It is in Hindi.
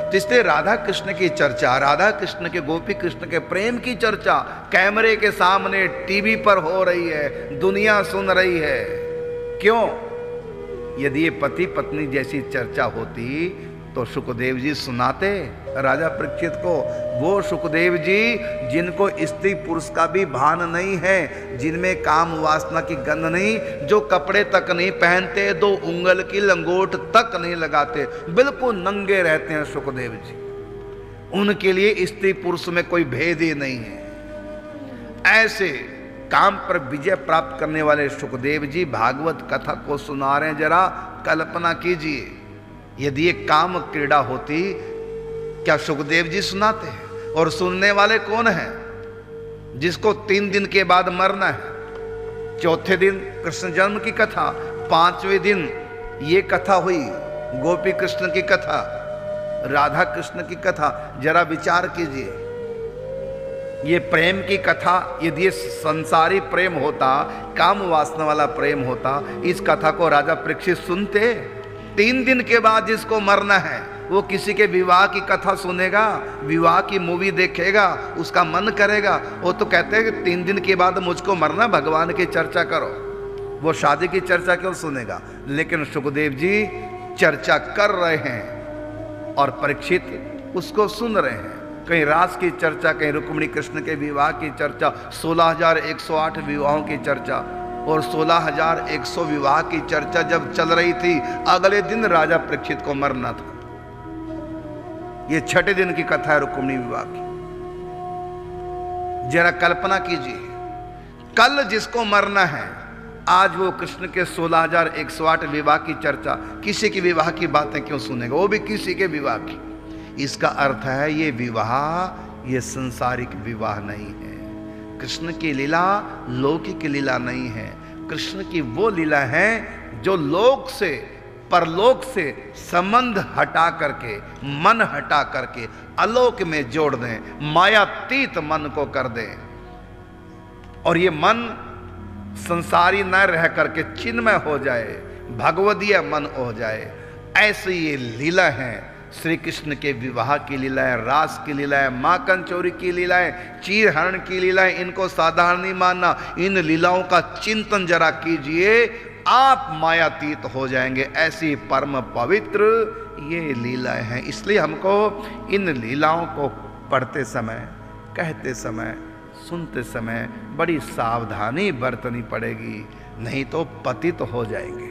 तो इसलिए राधा कृष्ण की चर्चा, राधा कृष्ण के, गोपी कृष्ण के प्रेम की चर्चा कैमरे के सामने टीवी पर हो रही है, दुनिया सुन रही है। क्यों? यदि ये पति पत्नी जैसी चर्चा होती तो सुखदेव जी सुनाते राजा परीक्षित को। वो सुखदेव जी जिनको स्त्री पुरुष का भी भान नहीं है, जिनमें काम वासना की गंध नहीं, जो कपड़े तक नहीं पहनते, 2 उंगल की लंगोट तक नहीं लगाते, बिल्कुल नंगे रहते हैं सुखदेव जी। उनके लिए स्त्री पुरुष में कोई भेद ही नहीं है। ऐसे काम पर विजय प्राप्त करने वाले सुखदेव जी भागवत कथा को सुना रहे हैं। जरा कल्पना कीजिए, यदि ये काम क्रीड़ा होती, क्या सुखदेव जी सुनाते हैं? और सुनने वाले कौन हैं? जिसको 3 दिन के बाद मरना है। चौथे दिन कृष्ण जन्म की कथा, 5वें दिन ये कथा हुई, गोपी कृष्ण की कथा, राधा कृष्ण की कथा। जरा विचार कीजिए, ये प्रेम की कथा, यदि ये संसारी प्रेम होता, काम वासना वाला प्रेम होता, इस कथा को राजा परीक्षित सुनते? 3 दिन के बाद जिसको मरना है वो किसी के विवाह की कथा सुनेगा, विवाह की मूवी देखेगा, उसका मन करेगा? वो तो कहते हैं कि 3 दिन के बाद मुझको मरना, भगवान की चर्चा करो। वो शादी की चर्चा क्यों सुनेगा? लेकिन सुखदेव जी चर्चा कर रहे हैं और परीक्षित उसको सुन रहे हैं। कहीं रास की चर्चा, कहीं रुक्मिणी कृष्ण के विवाह की चर्चा, 16,108 विवाहों की चर्चा और 16,100 विवाह की चर्चा जब चल रही थी, अगले दिन राजा परीक्षित को मरना था। ये 6ठे दिन की कथा है रुक्मिणी विवाह की। जरा कल्पना कीजिए, कल जिसको मरना है, आज वो कृष्ण के 16,108 विवाह की चर्चा, किसी की विवाह की बातें क्यों सुनेगा? वो भी किसी के विवाह की। इसका अर्थ है ये विवाह, ये संसारिक विवाह नहीं है। कृष्ण की लीला लौकिक लीला नहीं है। कृष्ण की वो लीला है जो लोक से, परलोक से संबंध हटा करके, मन हटा करके अलोक में जोड़ दें, मायातीत मन को कर दें, और ये मन संसारी न रह करके चिन्मय हो जाए, भगवदीय मन हो जाए। ऐसी ये लीला है। श्री कृष्ण के विवाह की लीलाएं, रास की लीलाएं, माँ कंचोरी की लीलाएं, चीर हरण की लीलाएं, इनको साधारण नहीं मानना। इन लीलाओं का चिंतन जरा कीजिए, आप मायातीत हो जाएंगे। ऐसी परम पवित्र ये लीलाएं हैं। इसलिए हमको इन लीलाओं को पढ़ते समय, कहते समय, सुनते समय बड़ी सावधानी बरतनी पड़ेगी, नहीं तो पतित हो जाएंगे।